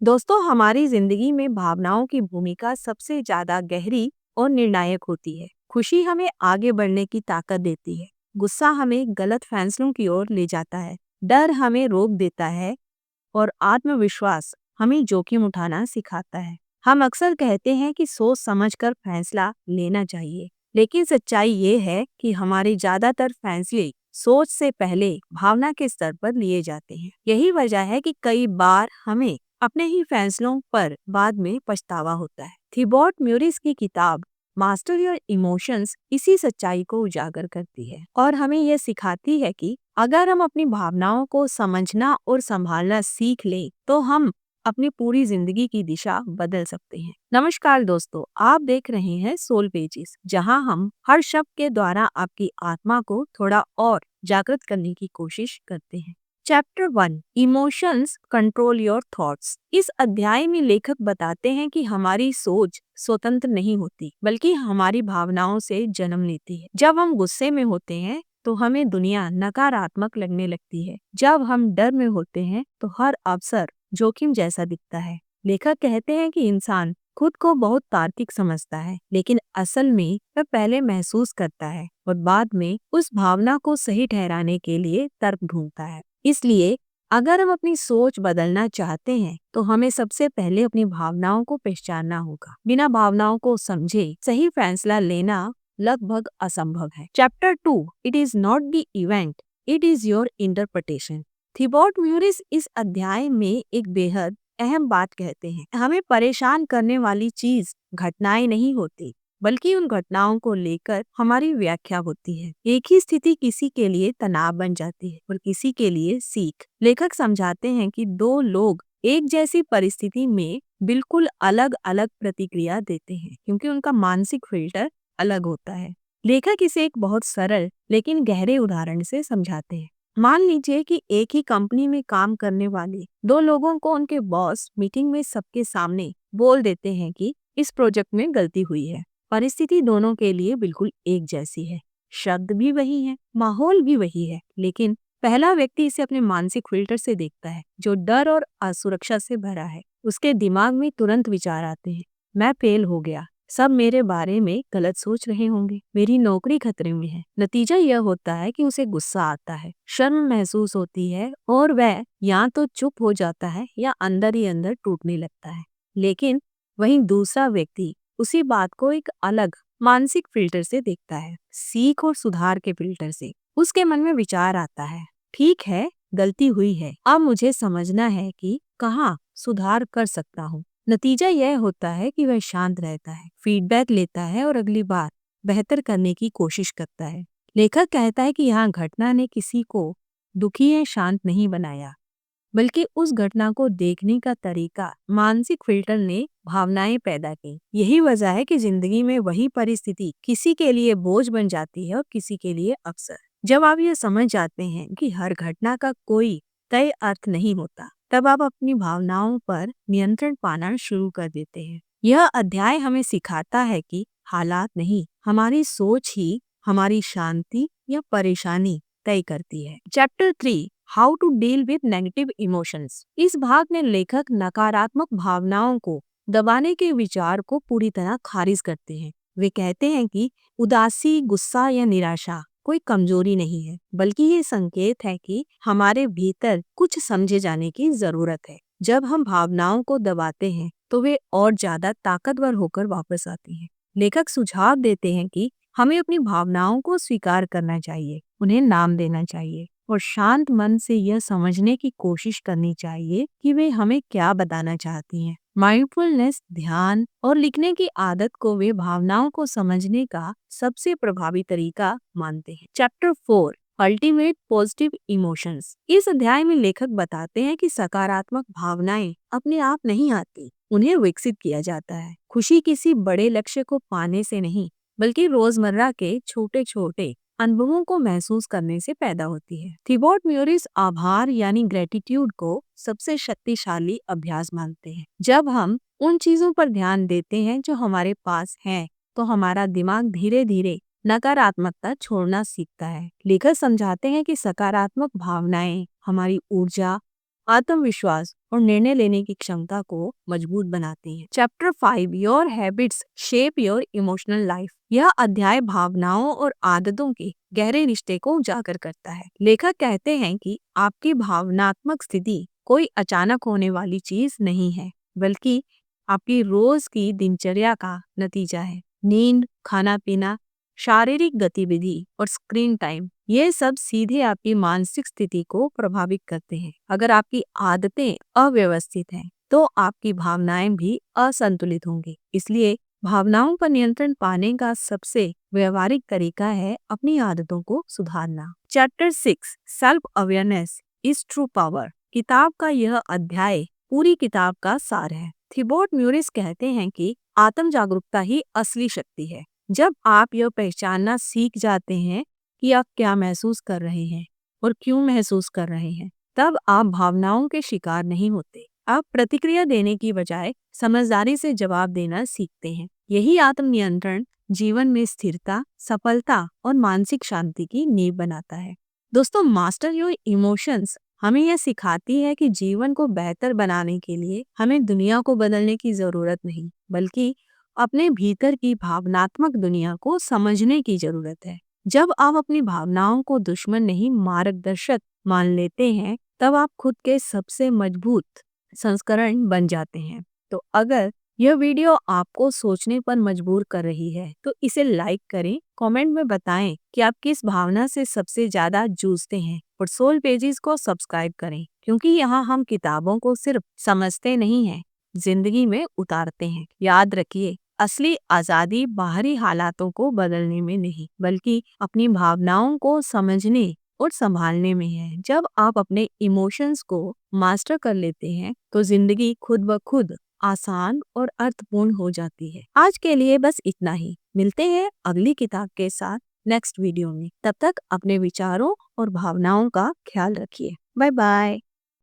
दोस्तों, हमारी जिंदगी में भावनाओं की भूमिका सबसे ज्यादा गहरी और निर्णायक होती है। खुशी हमें आगे बढ़ने की ताकत देती है। गुस्सा हमें गलत फैसलों की ओर ले जाता है। डर हमें रोक देता है और आत्मविश्वास हमें जोखिम उठाना सिखाता है। हम अक्सर कहते हैं कि सोच समझकर फैसला लेना चाहिए, लेकिन सच्चाई ये है कि हमारे ज्यादातर फैसले सोच से पहले भावना के स्तर पर लिए जाते हैं। यही वजह है कि कई बार हमें अपने ही फैसलों पर बाद में पछतावा होता है। थिबॉट म्यूरिस की किताब मास्टर योर इमोशंस इसी सच्चाई को उजागर करती है और हमें यह सिखाती है कि अगर हम अपनी भावनाओं को समझना और संभालना सीख लें, तो हम अपनी पूरी जिंदगी की दिशा बदल सकते हैं। नमस्कार दोस्तों, आप देख रहे हैं सोल पेजेस, जहां हम हर शब्द के द्वारा आपकी आत्मा को थोड़ा और जागृत करने की कोशिश करते हैं। Chapter 1, emotions control your thoughts. इस अध्याय में लेखक बताते हैं कि हमारी सोच स्वतंत्र नहीं होती, बल्कि हमारी भावनाओं से जन्म लेती है। जब हम गुस्से में होते हैं तो हमें दुनिया नकारात्मक लगने लगती है। जब हम डर में होते हैं तो हर अवसर जोखिम जैसा दिखता है। लेखक कहते हैं कि इंसान खुद को बहुत तार्किक समझता है, लेकिन असल में वह पहले महसूस करता है और बाद में उस भावना को सही ठहराने के लिए तर्क ढूंढता है। इसलिए अगर हम अपनी सोच बदलना चाहते हैं, तो हमें सबसे पहले अपनी भावनाओं को पहचानना होगा। बिना भावनाओं को समझे सही फैसला लेना लगभग असंभव है। Chapter 2, it is not the event, it is your interpretation. Thibaut Meurisse इस अध्याय में एक बेहद अहम बात कहते हैं। हमें परेशान करने वाली चीज घटनाएं नहीं होती, बल्कि उन घटनाओं को लेकर हमारी व्याख्या होती है। एक ही स्थिति किसी के लिए तनाव बन जाती है और किसी के लिए सीख। लेखक समझाते हैं कि दो लोग एक जैसी परिस्थिति में बिल्कुल अलग अलग प्रतिक्रिया देते हैं, क्योंकि उनका मानसिक फिल्टर अलग होता है। लेखक इसे एक बहुत सरल लेकिन गहरे उदाहरण से समझाते हैं। मान लीजिए कि एक ही कंपनी में काम करने वाले दो लोगों को उनके बॉस मीटिंग में सबके सामने बोल देते हैं कि इस प्रोजेक्ट में गलती हुई है। परिस्थिति दोनों के लिए बिल्कुल एक जैसी है, शब्द भी वही है, माहौल भी वही है, लेकिन पहला व्यक्ति इसे अपने मानसिक फिल्टर से देखता है, जो डर और असुरक्षा से भरा है। उसके दिमाग में तुरंत विचार आते हैं, मैं फेल हो गया, सब मेरे बारे में गलत सोच रहे होंगे, मेरी नौकरी खतरे में है। नतीजा यह होता है कि उसे गुस्सा आता है, शर्म महसूस होती है और वह या तो चुप हो जाता है या अंदर ही अंदर टूटने लगता है। लेकिन वहीं दूसरा व्यक्ति उसी बात को एक अलग मानसिक फिल्टर से देखता है, सीख और सुधार के फिल्टर से। उसके मन में विचार आता है, ठीक है, गलती हुई है, अब मुझे समझना है कि कहाँ सुधार कर सकता हूँ। नतीजा यह होता है कि वह शांत रहता है, फीडबैक लेता है और अगली बार बेहतर करने की कोशिश करता है। लेखक कहता है कि यहाँ घटना ने किसी को दुखी या शांत नहीं बनाया, बल्कि उस घटना को देखने का तरीका, मानसिक फिल्टर ने भावनाएं पैदा की। यही वजह है कि जिंदगी में वही परिस्थिति किसी के लिए बोझ बन जाती है और किसी के लिए अवसर। जब आप ये समझ जाते हैं कि हर घटना का कोई तय अर्थ नहीं होता, तब आप अपनी भावनाओं पर नियंत्रण पाना शुरू कर देते हैं। यह अध्याय हमें सिखाता है कि हालात नहीं, हमारी सोच ही हमारी शांति या परेशानी तय करती है। Chapter 3, how to deal with negative emotions. इस भाग में लेखक नकारात्मक भावनाओं को दबाने के विचार को पूरी तरह खारिज करते हैं। वे कहते हैं कि उदासी, गुस्सा या निराशा कोई कमजोरी नहीं है, बल्कि ये संकेत है कि हमारे भीतर कुछ समझे जाने की जरूरत है। जब हम भावनाओं को दबाते हैं तो वे और ज्यादा ताकतवर होकर वापस आती हैं। लेखक सुझाव देते हैं कि हमें अपनी भावनाओं को स्वीकार करना चाहिए, उन्हें नाम देना चाहिए और शांत मन से यह समझने की कोशिश करनी चाहिए कि वे हमें क्या बताना चाहती हैं। माइंडफुलनेस, ध्यान और लिखने की आदत को वे भावनाओं को समझने का सबसे प्रभावी तरीका मानते हैं। Chapter 4, ultimate positive emotions. इस अध्याय में लेखक बताते हैं कि सकारात्मक भावनाएं अपने आप नहीं आती, उन्हें विकसित किया जाता है। खुशी किसी बड़े लक्ष्य को पाने से नहीं, बल्कि रोजमर्रा के छोटे छोटे अनुभवों को महसूस करने से पैदा होती है। थिबॉट म्यूरिस आभार यानी ग्रेटिट्यूड को सबसे शक्तिशाली अभ्यास मानते हैं। जब हम उन चीजों पर ध्यान देते हैं जो हमारे पास हैं, तो हमारा दिमाग धीरे धीरे नकारात्मकता छोड़ना सीखता है। लेखक समझाते हैं कि सकारात्मक भावनाएं हमारी ऊर्जा आत्मविश्वास और निर्णय लेने की क्षमता को मजबूत बनाती हैं। Chapter 5 your habits shape your emotional life. यह अध्याय भावनाओं और आदतों के गहरे रिश्ते को उजागर करता है। लेखक कहते हैं कि आपकी भावनात्मक स्थिति कोई अचानक होने वाली चीज नहीं है, बल्कि आपकी रोज की दिनचर्या का नतीजा है। नींद, खाना पीना, शारीरिक गतिविधि और स्क्रीन टाइम, ये सब सीधे आपकी मानसिक स्थिति को प्रभावित करते हैं। अगर आपकी आदतें अव्यवस्थित हैं, तो आपकी भावनाएं भी असंतुलित होंगी। इसलिए भावनाओं पर नियंत्रण पाने का सबसे व्यवहारिक तरीका है अपनी आदतों को सुधारना। Chapter 6 self awareness is true power. किताब का यह अध्याय पूरी किताब का सार है। थिबोट म्यूरिस कहते हैं कि आत्म जागरूकता ही असली शक्ति है। जब आप यह पहचानना सीख जाते हैं कि आप क्या महसूस कर रहे हैं और क्यों महसूस कर रहे हैं, तब आप भावनाओं के शिकार नहीं होते। आप प्रतिक्रिया देने की बजाय समझदारी से जवाब देना सीखते हैं। यही आत्मनियंत्रण जीवन में स्थिरता, सफलता और मानसिक शांति की नींव बनाता है। दोस्तों, मास्टर योर इमोशंस हमें यह सिखाती है कि जीवन को बेहतर बनाने के लिए हमें दुनिया को बदलने की जरूरत नहीं, बल्कि अपने भीतर की भावनात्मक दुनिया को समझने की जरूरत है। जब आप अपनी भावनाओं को दुश्मन नहीं, मार्गदर्शक मान लेते हैं, तब आप खुद के सबसे मजबूत संस्करण बन जाते हैं। तो अगर यह वीडियो आपको सोचने पर मजबूर कर रही है, तो इसे लाइक करें, कमेंट में बताएं कि आप किस भावना से सबसे ज्यादा जूझते हैं और सोल पेजेस को सब्सक्राइब करें, क्योंकि यहाँ हम किताबों को सिर्फ समझते नहीं हैं, जिंदगी में उतारते हैं। याद रखिए, असली आजादी बाहरी हालातों को बदलने में नहीं, बल्कि अपनी भावनाओं को समझने और संभालने में है। जब आप अपने इमोशंस को मास्टर कर लेते हैं, तो जिंदगी खुद ब खुद आसान और अर्थपूर्ण हो जाती है। आज के लिए बस इतना ही। मिलते हैं अगली किताब के साथ नेक्स्ट वीडियो में। तब तक अपने विचारों और भावनाओं का ख्याल रखिए। Bye bye.